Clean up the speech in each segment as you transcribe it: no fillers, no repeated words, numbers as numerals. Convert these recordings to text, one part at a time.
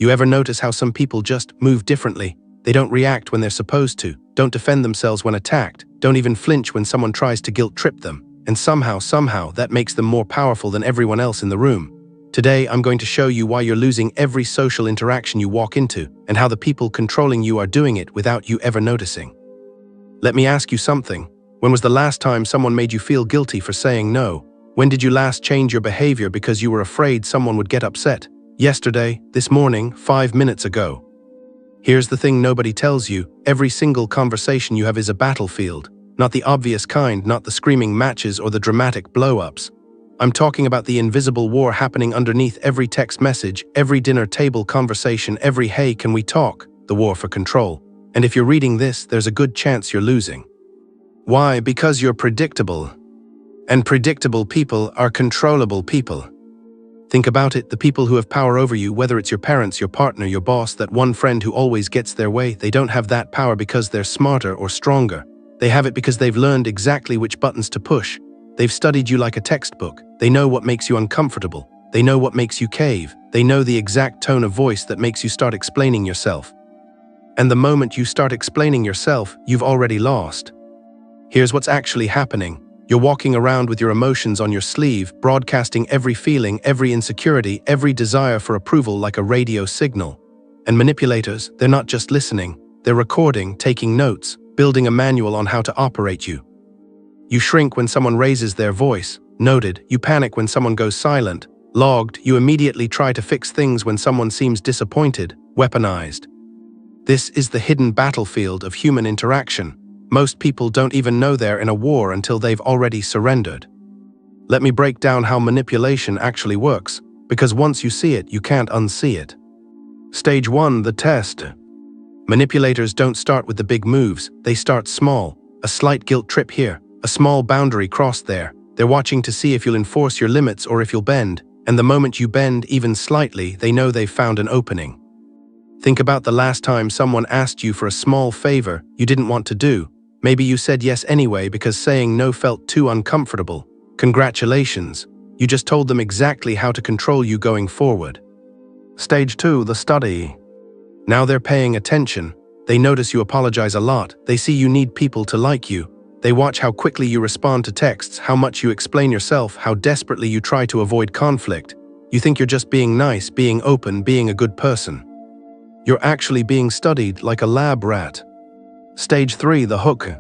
You ever notice how some people just move differently? They don't react when they're supposed to, don't defend themselves when attacked, don't even flinch when someone tries to guilt-trip them, and somehow that makes them more powerful than everyone else in the room. Today, I'm going to show you why you're losing every social interaction you walk into, and how the people controlling you are doing it without you ever noticing. Let me ask you something. When was the last time someone made you feel guilty for saying no? When did you last change your behavior because you were afraid someone would get upset? Yesterday, this morning, 5 minutes ago. Here's the thing nobody tells you. Every single conversation you have is a battlefield. Not the obvious kind, not the screaming matches or the dramatic blow-ups. I'm talking about the invisible war happening underneath every text message, every dinner table conversation, every "hey, can we talk?" The war for control. And if you're reading this, there's a good chance you're losing. Why? Because you're predictable. And predictable people are controllable people. Think about it, the people who have power over you, whether it's your parents, your partner, your boss, that one friend who always gets their way, they don't have that power because they're smarter or stronger. They have it because they've learned exactly which buttons to push. They've studied you like a textbook. They know what makes you uncomfortable. They know what makes you cave. They know the exact tone of voice that makes you start explaining yourself. And the moment you start explaining yourself, you've already lost. Here's what's actually happening. You're walking around with your emotions on your sleeve, broadcasting every feeling, every insecurity, every desire for approval like a radio signal. And manipulators, they're not just listening. They're recording, taking notes, building a manual on how to operate you. You shrink when someone raises their voice. Noted. You panic when someone goes silent. Logged. You immediately try to fix things when someone seems disappointed. Weaponized. This is the hidden battlefield of human interaction. Most people don't even know they're in a war until they've already surrendered. Let me break down how manipulation actually works, because once you see it, you can't unsee it. Stage 1, the test. Manipulators don't start with the big moves, they start small. A slight guilt trip here, a small boundary crossed there. They're watching to see if you'll enforce your limits or if you'll bend, and the moment you bend even slightly, they know they've found an opening. Think about the last time someone asked you for a small favor you didn't want to do. Maybe you said yes anyway because saying no felt too uncomfortable. Congratulations, you just told them exactly how to control you going forward. Stage 2, the study. Now they're paying attention. They notice you apologize a lot. They see you need people to like you. They watch how quickly you respond to texts, how much you explain yourself, how desperately you try to avoid conflict. You think you're just being nice, being open, being a good person. You're actually being studied like a lab rat. Stage 3, the hook.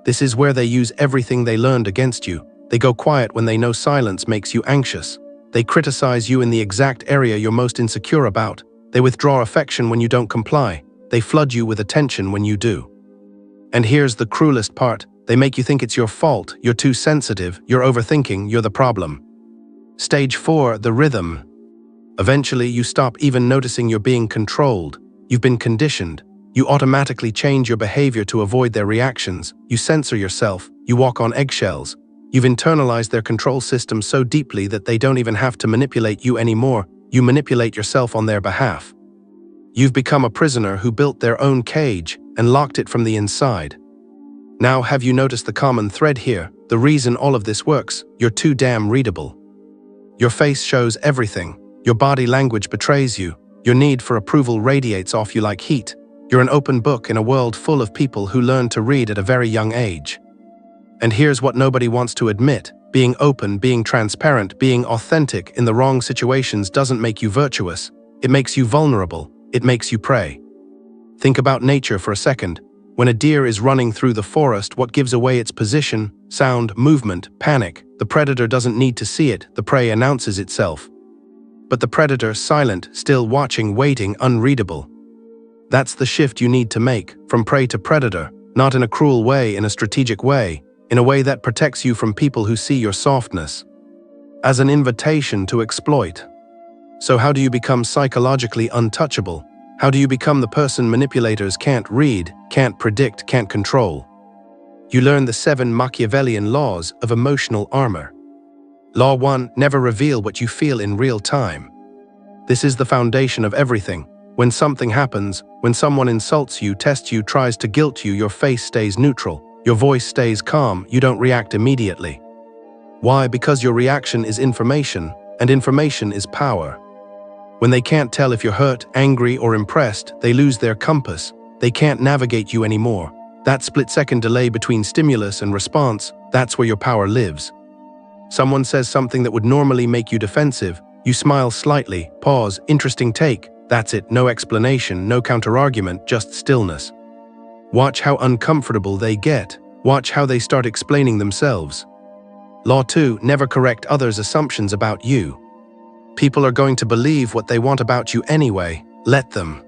This is where they use everything they learned against you. They go quiet when they know silence makes you anxious. They criticize you in the exact area you're most insecure about. They withdraw affection when you don't comply. They flood you with attention when you do. And here's the cruelest part. They make you think it's your fault, you're too sensitive, you're overthinking, you're the problem. Stage 4, the rhythm. Eventually, you stop even noticing you're being controlled. You've been conditioned. You automatically change your behavior to avoid their reactions. You censor yourself. You walk on eggshells. You've internalized their control system so deeply that they don't even have to manipulate you anymore. You manipulate yourself on their behalf. You've become a prisoner who built their own cage and locked it from the inside. Now, have you noticed the common thread here? The reason all of this works? You're too damn readable. Your face shows everything. Your body language betrays you. Your need for approval radiates off you like heat. You're an open book in a world full of people who learn to read at a very young age. And here's what nobody wants to admit. Being open, being transparent, being authentic in the wrong situations doesn't make you virtuous. It makes you vulnerable. It makes you prey. Think about nature for a second. When a deer is running through the forest, what gives away its position? Sound, movement, panic. The predator doesn't need to see it. The prey announces itself. But the predator, silent, still watching, waiting, unreadable. That's the shift you need to make, from prey to predator, not in a cruel way, in a strategic way, in a way that protects you from people who see your softness as an invitation to exploit. So how do you become psychologically untouchable? How do you become the person manipulators can't read, can't predict, can't control? You learn the 7 Machiavellian laws of emotional armor. Law 1, never reveal what you feel in real time. This is the foundation of everything. When something happens, when someone insults you, tests you, tries to guilt you, your face stays neutral. Your voice stays calm, you don't react immediately. Why? Because your reaction is information, and information is power. When they can't tell if you're hurt, angry, or impressed, they lose their compass. They can't navigate you anymore. That split-second delay between stimulus and response, that's where your power lives. Someone says something that would normally make you defensive. You smile slightly, pause, interesting take. That's it, no explanation, no counter-argument, just stillness. Watch how uncomfortable they get. Watch how they start explaining themselves. Law 2, never correct others' assumptions about you. People are going to believe what they want about you anyway. Let them.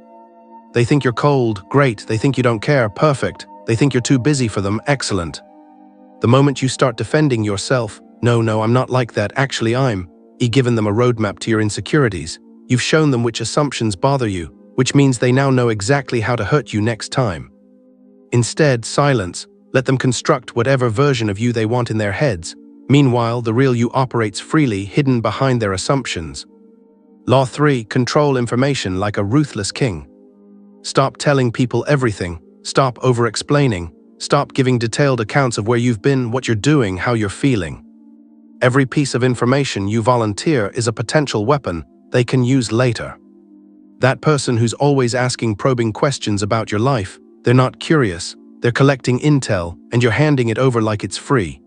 They think you're cold, great. They think you don't care, perfect. They think you're too busy for them, excellent. The moment you start defending yourself, no, I'm not like that, actually you've given them a roadmap to your insecurities. You've shown them which assumptions bother you, which means they now know exactly how to hurt you next time. Instead, silence. Let them construct whatever version of you they want in their heads. Meanwhile, the real you operates freely, hidden behind their assumptions. Law 3, control information like a ruthless king. Stop telling people everything. Stop over-explaining. Stop giving detailed accounts of where you've been, what you're doing, how you're feeling. Every piece of information you volunteer is a potential weapon they can use later. That person who's always asking probing questions about your life, they're not curious, they're collecting intel, and you're handing it over like it's free.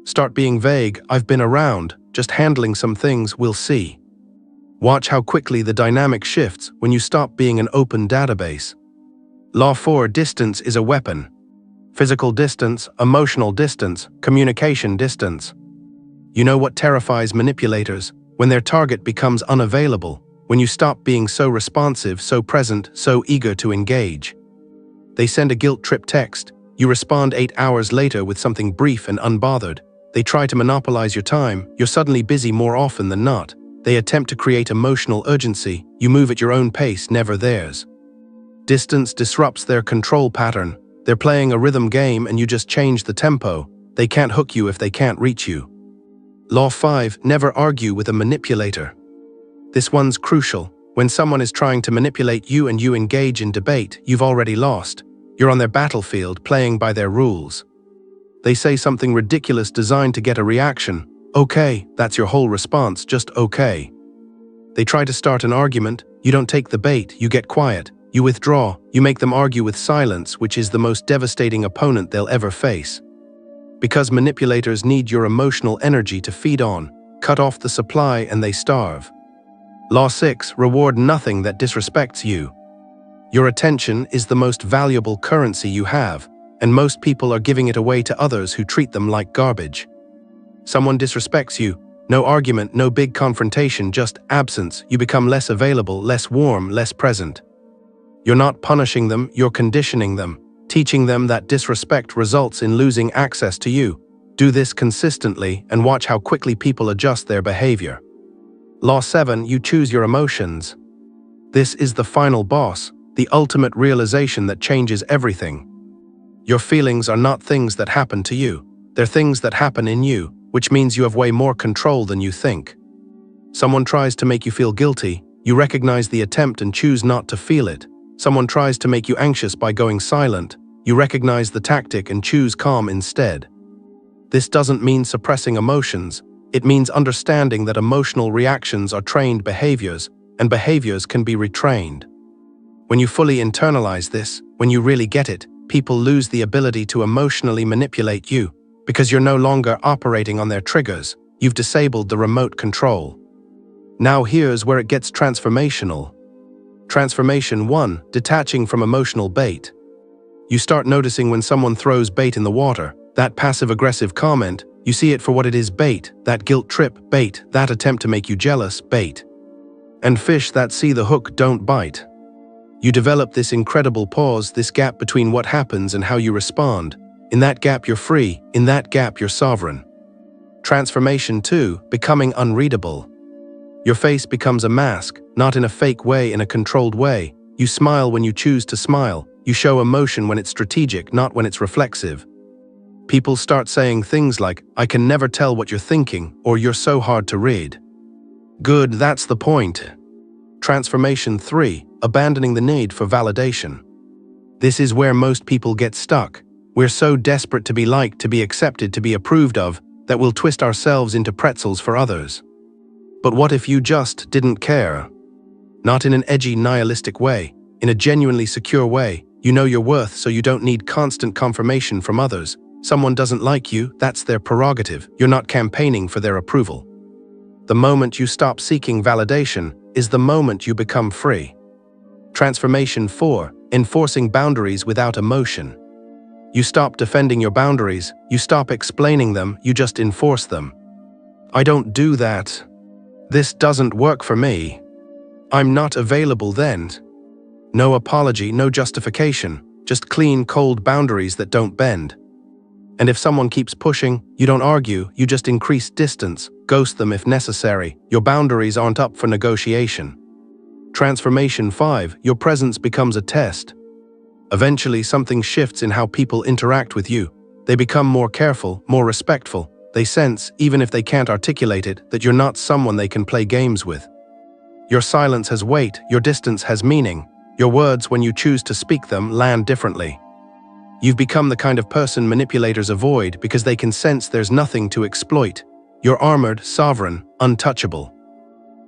Start being vague, I've been around, just handling some things, we'll see. Watch how quickly the dynamic shifts when you stop being an open database. Law 4, distance is a weapon. Physical distance, emotional distance, communication distance. You know what terrifies manipulators? When their target becomes unavailable, when you stop being so responsive, so present, so eager to engage. They send a guilt-trip text. You respond 8 hours later with something brief and unbothered. They try to monopolize your time. You're suddenly busy more often than not. They attempt to create emotional urgency. You move at your own pace, never theirs. Distance disrupts their control pattern. They're playing a rhythm game and you just change the tempo. They can't hook you if they can't reach you. Law 5, never argue with a manipulator. This one's crucial. When someone is trying to manipulate you and you engage in debate, you've already lost. You're on their battlefield, playing by their rules. They say something ridiculous designed to get a reaction. Okay, that's your whole response, just okay. They try to start an argument. You don't take the bait, you get quiet. You withdraw. You make them argue with silence, which is the most devastating opponent they'll ever face. Because manipulators need your emotional energy to feed on. Cut off the supply and they starve. Law 6, reward nothing that disrespects you. Your attention is the most valuable currency you have, and most people are giving it away to others who treat them like garbage. Someone disrespects you. No argument, no big confrontation, just absence. You become less available, less warm, less present. You're not punishing them, you're conditioning them, teaching them that disrespect results in losing access to you. Do this consistently and watch how quickly people adjust their behavior. Law 7, you choose your emotions. This is the final boss, the ultimate realization that changes everything. Your feelings are not things that happen to you. They're things that happen in you, which means you have way more control than you think. Someone tries to make you feel guilty, you recognize the attempt and choose not to feel it. Someone tries to make you anxious by going silent, you recognize the tactic and choose calm instead. This doesn't mean suppressing emotions, it means understanding that emotional reactions are trained behaviors, and behaviors can be retrained. When you fully internalize this, when you really get it, people lose the ability to emotionally manipulate you, because you're no longer operating on their triggers, you've disabled the remote control. Now here's where it gets transformational. Transformation 1, detaching from emotional bait. You start noticing when someone throws bait in the water, that passive-aggressive comment, you see it for what it is, bait, that guilt trip, bait, that attempt to make you jealous, bait. And fish that see the hook don't bite. You develop this incredible pause, this gap between what happens and how you respond. In that gap you're free, in that gap you're sovereign. Transformation 2, becoming unreadable. Your face becomes a mask, not in a fake way, in a controlled way. You smile when you choose to smile. You show emotion when it's strategic, not when it's reflexive. People start saying things like, I can never tell what you're thinking, or you're so hard to read. Good, that's the point. Transformation 3, abandoning the need for validation. This is where most people get stuck. We're so desperate to be liked, to be accepted, to be approved of, that we'll twist ourselves into pretzels for others. But what if you just didn't care? Not in an edgy, nihilistic way, in a genuinely secure way. You know your worth, so you don't need constant confirmation from others. Someone doesn't like you, that's their prerogative. You're not campaigning for their approval. The moment you stop seeking validation is the moment you become free. Transformation 4. Enforcing boundaries without emotion. You stop defending your boundaries, you stop explaining them, you just enforce them. I don't do that. This doesn't work for me. I'm not available then. No apology, no justification, just clean, cold boundaries that don't bend. And if someone keeps pushing, you don't argue, you just increase distance, ghost them if necessary. Your boundaries aren't up for negotiation. Transformation 5. Your presence becomes a test. Eventually, something shifts in how people interact with you. They become more careful, more respectful. They sense, even if they can't articulate it, that you're not someone they can play games with. Your silence has weight, your distance has meaning. Your words, when you choose to speak them, land differently. You've become the kind of person manipulators avoid because they can sense there's nothing to exploit. You're armored, sovereign, untouchable.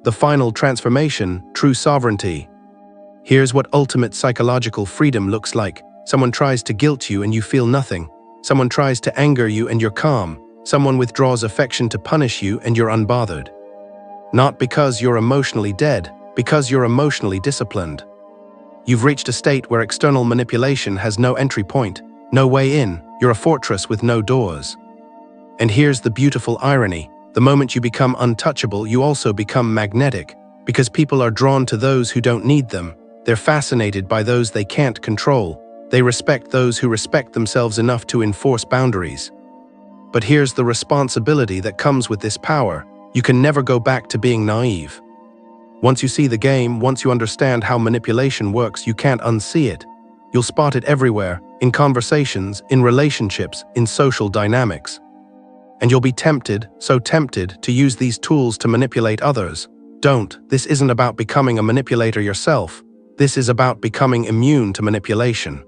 The final transformation, true sovereignty. Here's what ultimate psychological freedom looks like. Someone tries to guilt you and you feel nothing. Someone tries to anger you and you're calm. Someone withdraws affection to punish you and you're unbothered. Not because you're emotionally dead, because you're emotionally disciplined. You've reached a state where external manipulation has no entry point, no way in. You're a fortress with no doors. And here's the beautiful irony. The moment you become untouchable, you also become magnetic, because people are drawn to those who don't need them. They're fascinated by those they can't control. They respect those who respect themselves enough to enforce boundaries. But here's the responsibility that comes with this power. You can never go back to being naive. Once you see the game, once you understand how manipulation works, you can't unsee it. You'll spot it everywhere, in conversations, in relationships, in social dynamics. And you'll be tempted, so tempted, to use these tools to manipulate others. Don't. This isn't about becoming a manipulator yourself. This is about becoming immune to manipulation.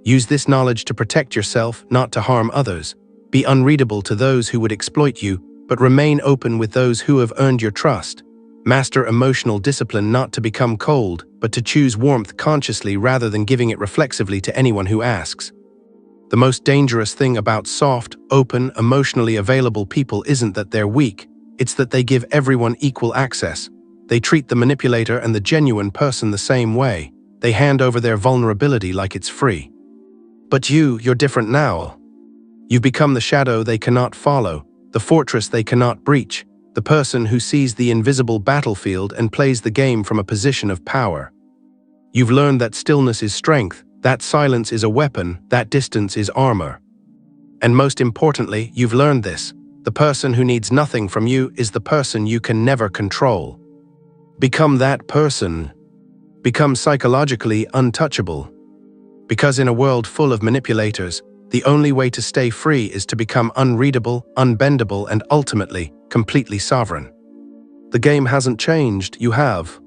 Use this knowledge to protect yourself, not to harm others. Be unreadable to those who would exploit you, but remain open with those who have earned your trust. Master emotional discipline, not to become cold, but to choose warmth consciously rather than giving it reflexively to anyone who asks. The most dangerous thing about soft, open, emotionally available people isn't that they're weak, it's that they give everyone equal access. They treat the manipulator and the genuine person the same way. They hand over their vulnerability like it's free. But you're different now. You've become the shadow they cannot follow, the fortress they cannot breach, the person who sees the invisible battlefield and plays the game from a position of power. You've learned that stillness is strength, that silence is a weapon, that distance is armor. And most importantly, you've learned this. The person who needs nothing from you is the person you can never control. Become that person. Become psychologically untouchable. Because in a world full of manipulators, the only way to stay free is to become unreadable, unbendable, and ultimately, completely sovereign. The game hasn't changed, you have.